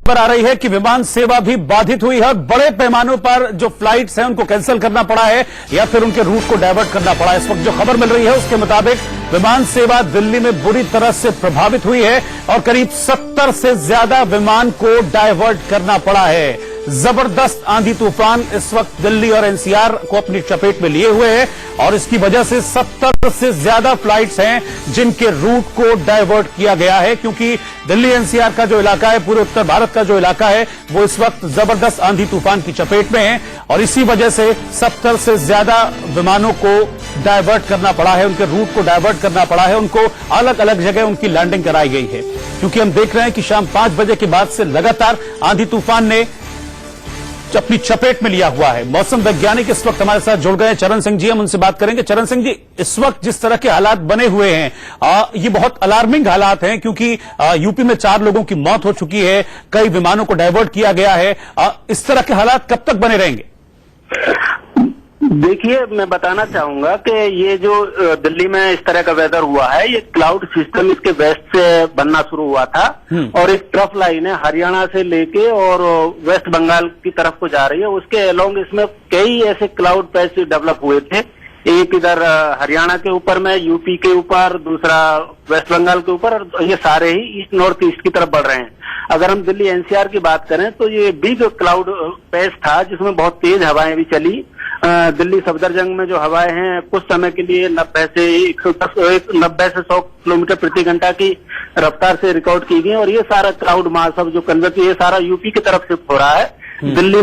खबर आ रही है कि विमान सेवा भी बाधित हुई है। बड़े पैमानों पर जो फ्लाइट्स हैं उनको कैंसिल करना पड़ा है या फिर उनके रूट को डायवर्ट करना पड़ा है। इस वक्त जो खबर मिल रही है उसके मुताबिक विमान सेवा दिल्ली में बुरी तरह से प्रभावित हुई है और करीब 70 से ज्यादा विमान को डायवर्ट करना पड़ा है। जबरदस्त आंधी तूफान इस वक्त दिल्ली और एनसीआर को अपनी चपेट में लिए हुए है और इसकी वजह से 70 से ज्यादा फ्लाइट्स हैं जिनके रूट को डायवर्ट किया गया है, क्योंकि दिल्ली एनसीआर का जो इलाका है, पूरे उत्तर भारत का जो इलाका है, वो इस वक्त जबरदस्त आंधी तूफान की चपेट में है और इसी वजह से 70 से ज्यादा विमानों को डायवर्ट करना पड़ा है, उनके रूट को डायवर्ट करना पड़ा है, उनको अलग अलग जगह उनकी लैंडिंग कराई गई है। क्योंकि हम देख रहे हैं कि शाम 5 बजे के बाद से लगातार आंधी तूफान ने अपनी चपेट में लिया हुआ है। मौसम वैज्ञानिक इस वक्त हमारे साथ जुड़ गए हैं, चरण सिंह जी, हम उनसे बात करेंगे। चरण सिंह जी, इस वक्त जिस तरह के हालात बने हुए हैं ये बहुत अलार्मिंग हालात हैं, क्योंकि यूपी में 4 लोगों की मौत हो चुकी है, कई विमानों को डायवर्ट किया गया है। इस तरह के हालात कब तक बने रहेंगे? देखिए, मैं बताना चाहूंगा कि ये जो दिल्ली में इस तरह का वेदर हुआ है, ये क्लाउड सिस्टम इसके वेस्ट से बनना शुरू हुआ था और एक ट्रफ लाइन है हरियाणा से लेके और वेस्ट बंगाल की तरफ को जा रही है। उसके अलोंग इसमें कई ऐसे क्लाउड पैच डेवलप हुए थे। एक इधर हरियाणा के ऊपर में, यूपी के ऊपर, दूसरा वेस्ट बंगाल के ऊपर, और ये सारे ही ईस्ट नॉर्थ ईस्ट की तरफ बढ़ रहे हैं। अगर हम दिल्ली एनसीआर की बात करें तो ये बिग क्लाउड पैच था जिसमें बहुत तेज हवाएं भी चली। दिल्ली सफदरजंग में जो हवाएं हैं कुछ समय के लिए 90 से 100 किलोमीटर प्रति घंटा की रफ्तार से रिकॉर्ड की गई और ये सारा क्लाउड मास जो कन्वर्ट, ये सारा यूपी की तरफ शिफ्ट हो रहा है। दिल्ली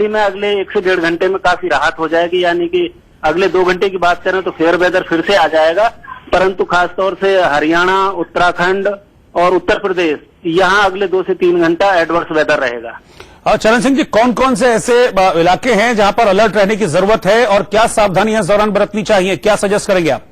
में अगले 1 से 1.5 घंटे में काफी राहत हो जाएगी, यानी कि अगले 2 घंटे की बात करें तो फेयर वेदर फिर से आ जाएगा। परंतु खासतौर से हरियाणा, उत्तराखंड और उत्तर प्रदेश, यहाँ अगले 2 से 3 घंटा एडवर्स वेदर रहेगा। चरण सिंह जी, कौन कौन से ऐसे इलाके हैं जहां पर अलर्ट रहने की जरूरत है और क्या सावधानियां इस दौरान बरतनी चाहिए, क्या सजेस्ट करेंगे आप?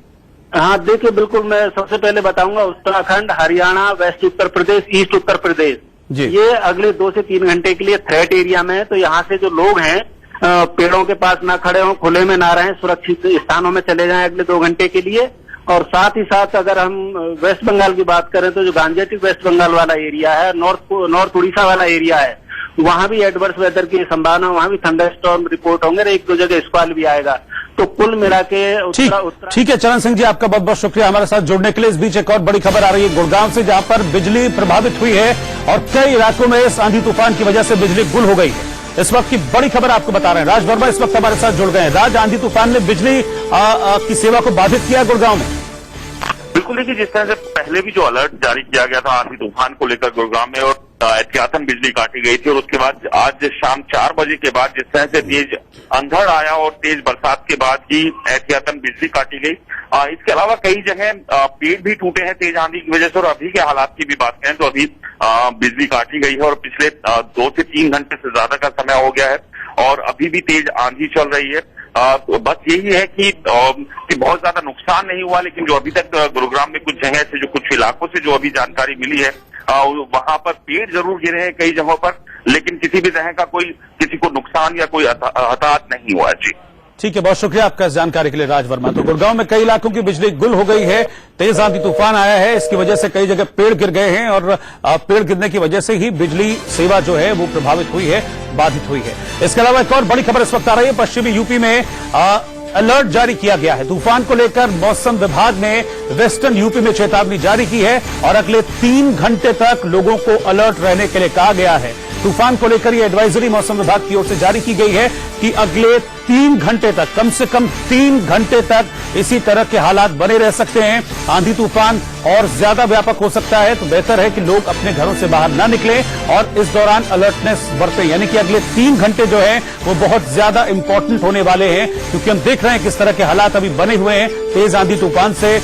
हाँ, देखिए, बिल्कुल, मैं सबसे पहले बताऊंगा उत्तराखंड, हरियाणा, वेस्ट उत्तर प्रदेश, ईस्ट उत्तर प्रदेश, ये अगले 2 से 3 घंटे के लिए थ्रेट एरिया में है। तो यहाँ से जो लोग हैं पेड़ों के पास ना खड़े हों, खुले में ना रहें, सुरक्षित स्थानों में चले जाएं अगले 2 घंटे के लिए। और साथ ही साथ अगर हम वेस्ट बंगाल की बात करें तो जो गांजेटिक वेस्ट बंगाल वाला एरिया है, नॉर्थ उड़ीसा वाला एरिया है, वहां भी एडवर्स वेदर की संभावना, वहां भी थंडरस्टॉर्म रिपोर्ट होंगे, 1-2 जगह स्क्वाल भी आएगा। तो कुल मिला के ठीक है। चरण सिंह जी, आपका बहुत बहुत शुक्रिया हमारे साथ जुड़ने के लिए। इस बीच एक और बड़ी खबर आ रही है गुड़गांव से, जहां पर बिजली प्रभावित हुई है और कई इलाकों में इस आंधी तूफान की वजह से बिजली गुल हो गई है। इस वक्त की बड़ी खबर आपको बता रहे हैं। राज वर्मा इस वक्त हमारे साथ जुड़ गए हैं। राज, आंधी तूफान ने बिजली की सेवा को बाधित किया गुड़गांव में? बिल्कुल, देखिए, जिस तरह से पहले भी जो अलर्ट जारी किया गया था आंधी तूफान को लेकर गुड़गांव में और एहतियातन बिजली काटी गई थी, और उसके बाद आज शाम 4 बजे के बाद जिस तरह से तेज अंधड़ आया और तेज बरसात के बाद ही एहतियातन बिजली काटी गई। इसके अलावा कई जगह पेड़ भी टूटे हैं तेज आंधी की वजह से, और अभी के हालात की भी बात करें तो अभी बिजली काटी गई है और पिछले 2 से 3 घंटे से ज्यादा का समय हो गया है और अभी भी तेज आंधी चल रही है। बस यही है कि बहुत ज्यादा नुकसान नहीं हुआ, लेकिन जो अभी तक गुरुग्राम में कुछ जगह से, जो कुछ इलाकों से जो अभी जानकारी मिली है, वहां पर पेड़ जरूर गिरे हैं कई जगहों पर, लेकिन किसी भी तरह का किसी को नुकसान या कोई हताहत नहीं हुआ। जी ठीक है, बहुत शुक्रिया आपका इस जानकारी के लिए राज वर्मा। तो गुड़गांव में कई इलाकों की बिजली गुल हो गई है, तेज आंधी तूफान आया है, इसकी वजह से कई जगह पेड़ गिर गए हैं और पेड़ गिरने की वजह से ही बिजली सेवा जो है वो प्रभावित हुई है, बाधित हुई है। इसके अलावा एक और बड़ी खबर इस वक्त आ रही है। पश्चिमी यूपी में अलर्ट जारी किया गया है। तूफान को लेकर मौसम विभाग ने वेस्टर्न यूपी में चेतावनी जारी की है और अगले 3 घंटे तक लोगों को अलर्ट रहने के लिए कहा गया है। तूफान को लेकर यह एडवाइजरी मौसम विभाग की ओर से जारी की गई है कि अगले 3 घंटे तक, कम से कम 3 घंटे तक इसी तरह के हालात बने रह सकते हैं। आंधी तूफान और ज्यादा व्यापक हो सकता है, तो बेहतर है कि लोग अपने घरों से बाहर न निकलें और इस दौरान अलर्टनेस बरतें। यानी कि अगले 3 घंटे जो है वो बहुत ज्यादा इंपॉर्टेंट होने वाले हैं, क्योंकि हम देख रहे हैं किस तरह के हालात अभी बने हुए हैं। तेज आंधी तूफान से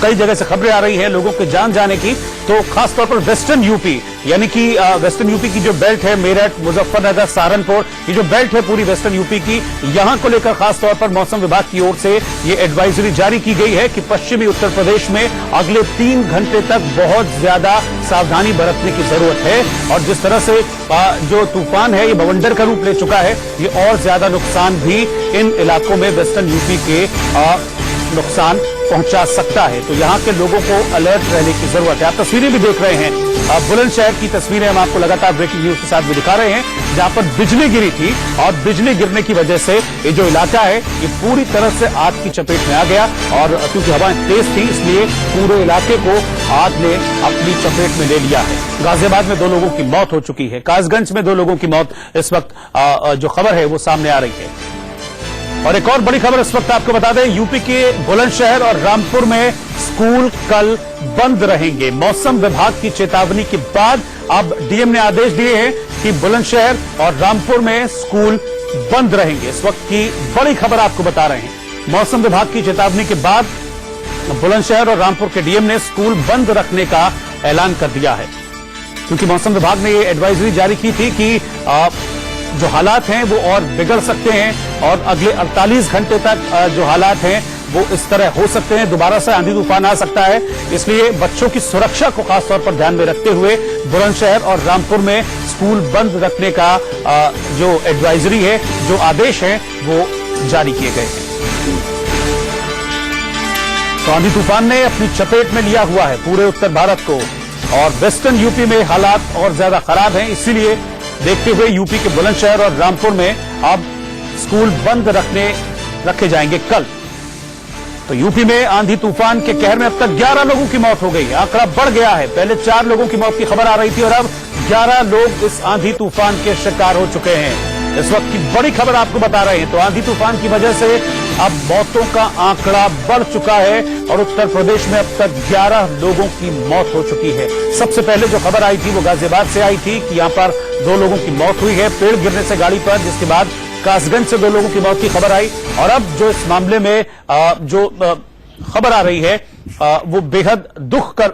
कई जगह से खबरें आ रही हैं लोगों के जान जाने की। तो खासतौर पर वेस्टर्न यूपी, यानी कि वेस्टर्न यूपी की जो बेल्ट है, मेरठ, मुजफ्फरनगर, सहारनपुर, ये जो बेल्ट है पूरी वेस्टर्न यूपी की, यहां को लेकर खासतौर पर मौसम विभाग की ओर से ये एडवाइजरी जारी की गई है कि पश्चिमी उत्तर प्रदेश में अगले 3 घंटे तक बहुत ज्यादा सावधानी बरतने की जरूरत है। और जिस तरह से जो तूफान है ये बवंडर का रूप ले चुका है, ये और ज्यादा नुकसान भी इन इलाकों में वेस्टर्न यूपी के नुकसान पहुंचा सकता है। तो यहां के लोगों को अलर्ट रहने की जरूरत है। आप तस्वीरें भी देख रहे हैं, बुलंदशहर की तस्वीरें हम आपको लगातार ब्रेकिंग न्यूज के साथ भी दिखा रहे हैं, जहां पर बिजली गिरी थी और बिजली गिरने की वजह से ये जो इलाका है ये पूरी तरह से आग की चपेट में आ गया। और क्योंकि हवाएं तेज थी इसलिए पूरे इलाके को आग ने अपनी चपेट में ले लिया है। गाजियाबाद में 2 लोगों की मौत हो चुकी है, कासगंज में 2 लोगों की मौत इस वक्त जो खबर है वो सामने आ रही है। और एक और बड़ी खबर इस वक्त आपको बता दें, यूपी के बुलंदशहर और रामपुर में स्कूल कल बंद रहेंगे। मौसम विभाग की चेतावनी के बाद अब डीएम ने आदेश दिए हैं कि बुलंदशहर और रामपुर में स्कूल बंद रहेंगे। इस वक्त की बड़ी खबर आपको बता रहे हैं, मौसम विभाग की चेतावनी के बाद बुलंदशहर और रामपुर के डीएम ने स्कूल बंद रखने का ऐलान कर दिया है। क्योंकि मौसम विभाग ने ये एडवाइजरी जारी की थी कि जो हालात हैं वो और बिगड़ सकते हैं और अगले 48 घंटे तक जो हालात हैं वो इस तरह हो सकते हैं, दोबारा से आंधी तूफान आ सकता है। इसलिए बच्चों की सुरक्षा को खासतौर पर ध्यान में रखते हुए बुलंदशहर और रामपुर में स्कूल बंद रखने का जो एडवाइजरी है, जो आदेश है वो जारी किए गए हैं। तो आंधी तूफान ने अपनी चपेट में लिया हुआ है पूरे उत्तर भारत को और वेस्टर्न यूपी में हालात और ज्यादा खराब हैं। इसीलिए देखते हुए यूपी के बुलंदशहर और रामपुर में अब स्कूल बंद रखे जाएंगे कल। तो यूपी में आंधी तूफान के कहर में अब तक 11 लोगों की मौत हो गई है। आंकड़ा बढ़ गया है, पहले 4 लोगों की मौत की खबर आ रही थी और अब 11 लोग इस आंधी तूफान के शिकार हो चुके हैं। इस वक्त की बड़ी खबर आपको बता रहे हैं। तो आंधी तूफान की वजह से अब मौतों का आंकड़ा बढ़ चुका है और उत्तर प्रदेश में अब तक 11 लोगों की मौत हो चुकी है। सबसे पहले जो खबर आई थी वो गाजियाबाद से आई थी कि यहां पर 2 लोगों की मौत हुई है पेड़ गिरने से गाड़ी पर, जिसके बाद कासगंज से 2 लोगों की मौत की खबर आई। और अब जो इस मामले में जो खबर आ रही है वो बेहद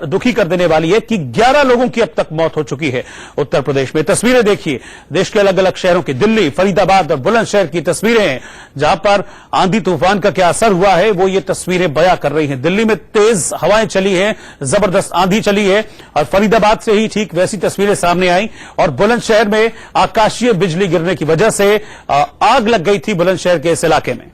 दुखी कर देने वाली है कि 11 लोगों की अब तक मौत हो चुकी है उत्तर प्रदेश में। तस्वीरें देखिए, देश के अलग अलग शहरों की, दिल्ली, फरीदाबाद और बुलंदशहर की तस्वीरें हैं, जहां पर आंधी तूफान का क्या असर हुआ है वो ये तस्वीरें बयां कर रही हैं। दिल्ली में तेज हवाएं चली हैं, जबरदस्त आंधी चली है और फरीदाबाद से ही ठीक वैसी तस्वीरें सामने आई। और बुलंदशहर में आकाशीय बिजली गिरने की वजह से आग लग गई थी बुलंदशहर के इस इलाके में।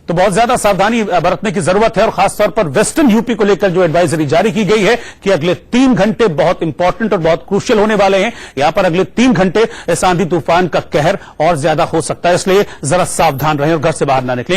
तो बहुत ज्यादा सावधानी बरतने की जरूरत है और खासतौर पर वेस्टर्न यूपी को लेकर जो एडवाइजरी जारी की गई है कि अगले 3 घंटे बहुत इंपॉर्टेंट और बहुत क्रूशियल होने वाले हैं। यहां पर अगले 3 घंटे इस आंधी तूफान का कहर और ज्यादा हो सकता है, इसलिए जरा सावधान रहें और घर से बाहर ना निकलें।